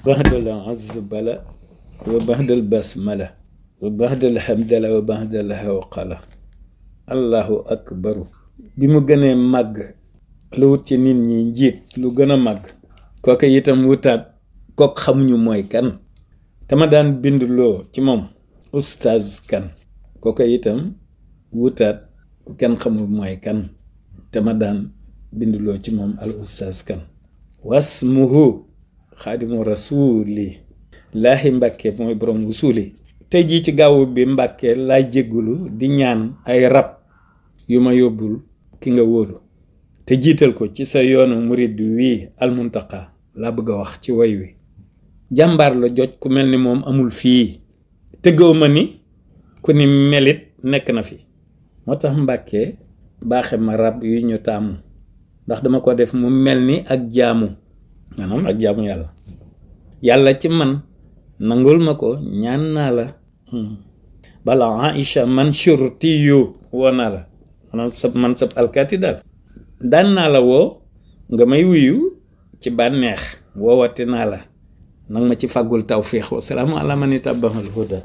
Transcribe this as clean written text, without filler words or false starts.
baxdal azbala wa baxdal basmala wa baxdal hamdala wa baxdal hawqala allahu akbaru bi mu gënee màgg lu wut ci nit ñi njiit lu gën a màgg kooku itam wutaat kook xamuñu mooy kan te ma daan binduloo ci moom ustaz kan kooku itam wutaat ku kenn xamul mooy kan te ma daan binduloo ci moom al ustaz kan wasmuhu xaadimu rasuli laahi Mbàkke mooy borom wusuli tey jii ci gaawu bi Mbàkke laa jéggulu di ñaan ay rab yu ma yóbbul ki nga wóolu te jiital ko ci sa yoonu murid wii almuntaqa laa bëgg a wax ci way wi jàmbaar la joj ku mel ni moom amul fii tëggaw ma ni ku ni melit nekk na fi moo tax Mbàkke baaxe ma rab yu ñu taamu ndax dama ko def mu mel ni ak jaamu maanaam ak jaamu yàlla ci man nangul ma ko ñaan naa la bala Aïcha man surti yu woo naa la man sab alkaati daal daan naa la woo nga may wuyu ci bànneex woowati naa la nag ma ci fàggul tawfiix wa salaamu ala man ittabaal huda